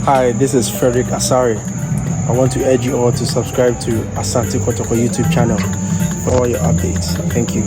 Hi, this is Frederick Asari. I want to urge you all to subscribe to Asante Kotoko YouTube channel for all your updates. Thank you.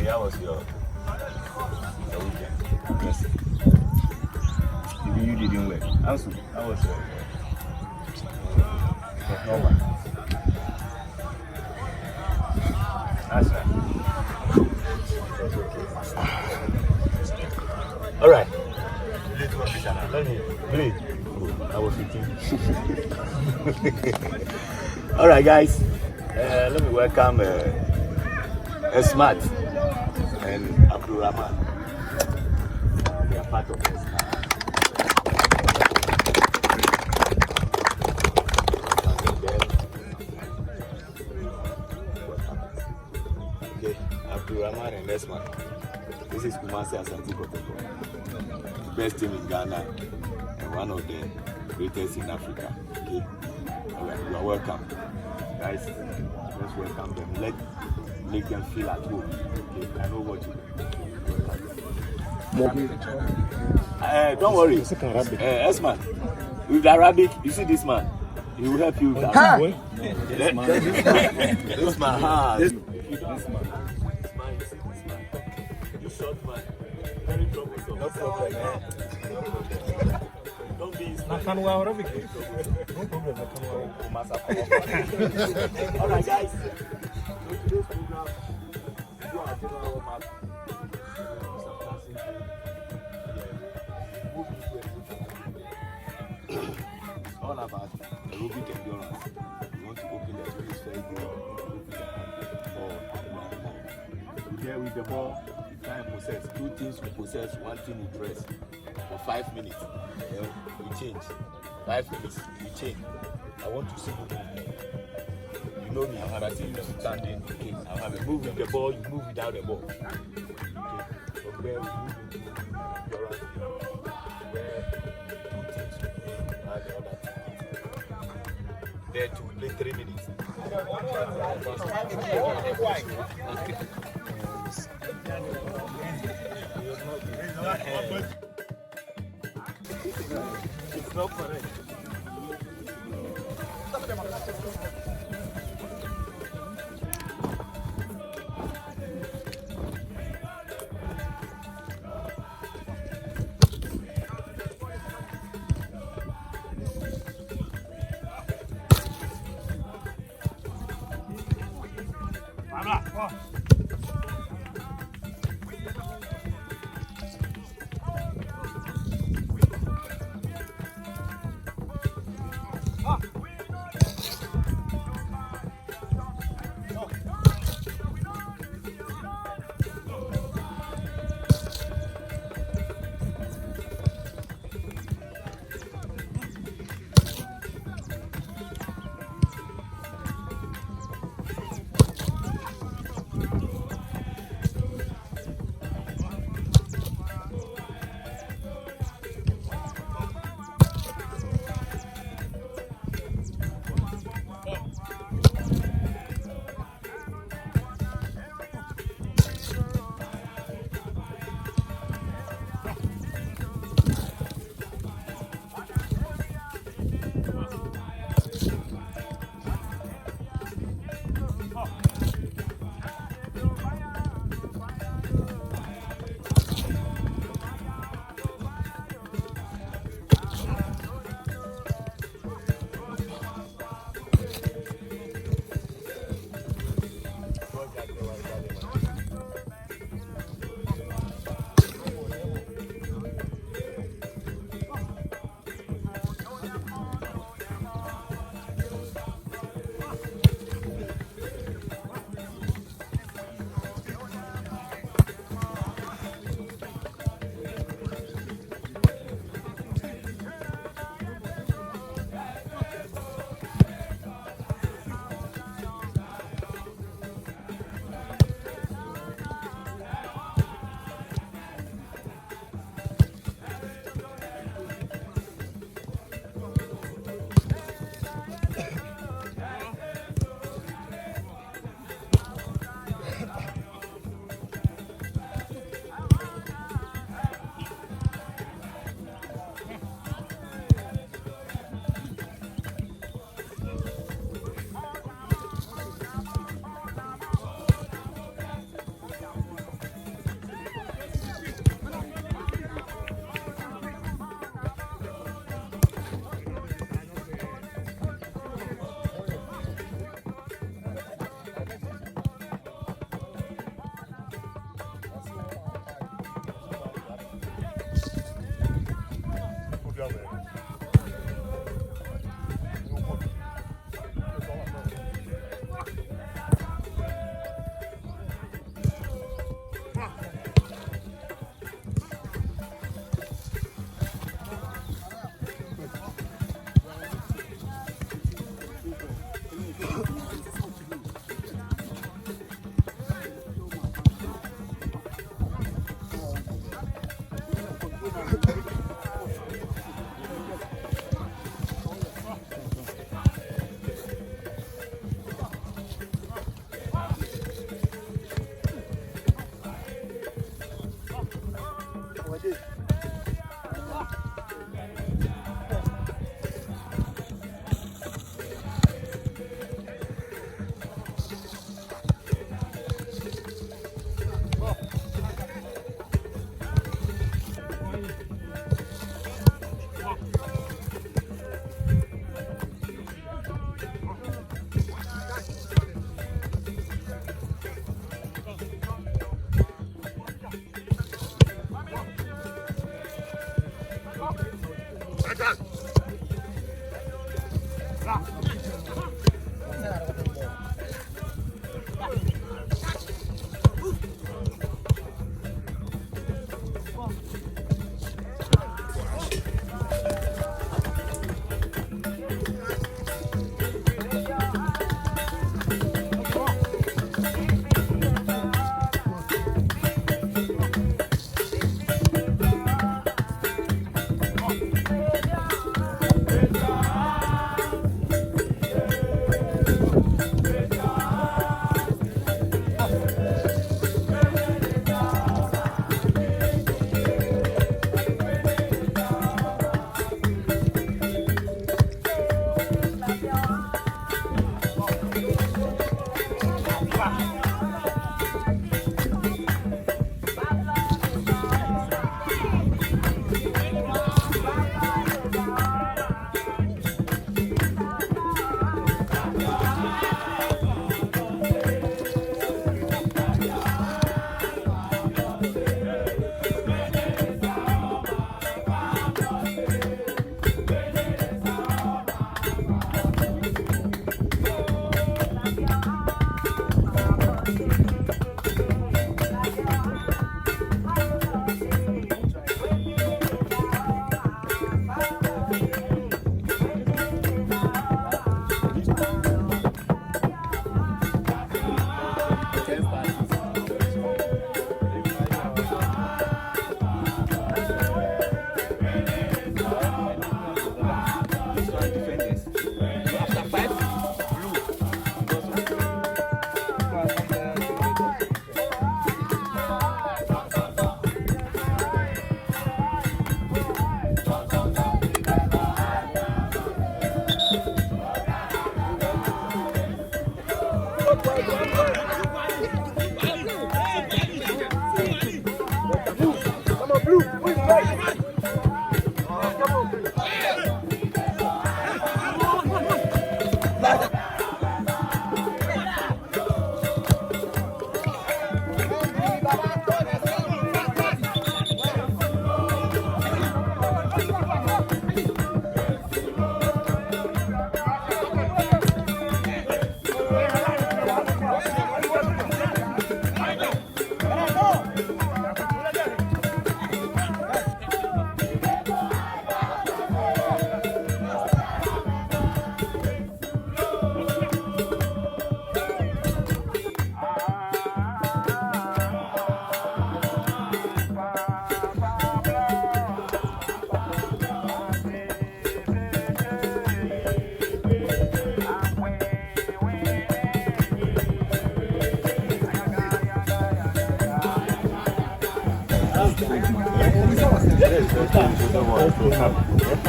How was your weekend? Yes. You didn't work. Answer. How was your normal? Answer. All right. Play. I was eating. All right, guys. Let me welcome Smart and Abdul Rahman. They are part of this. Okay, Abdul Rahman and Esman. This is Kumasi Asante Kotoko, best team in Ghana and one of the greatest in Africa. Okay, all right, you are welcome, guys. Let's welcome them. Make them feel at home. Okay, I know what you do. Don't worry. Esman, with Arabic, you see this man. He will help you with Arabic. This man. This man, you see this man. You short man. Very troublesome. No problem. Don't be his man. No problem. All right, guys. Today's program, do our general warm-up. It's all about aerobic endurance. You want to open the space very good. Today with the ball, you try and possess. Two teams will possess, one team will press for 5 minutes. Then we change. 5 minutes, we change. I want to see you move. You know me, I see you standing. Okay, I have a move with the ball, you move without the ball. Okay, from there we move into endurance, where two teams will play and the other team. There to play 3 minutes. It's not correct.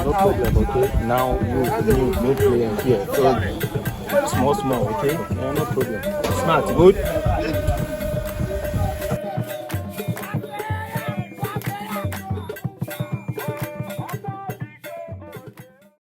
No problem, okay? Now you play here. So small, okay? Yeah, no problem. Smart, good.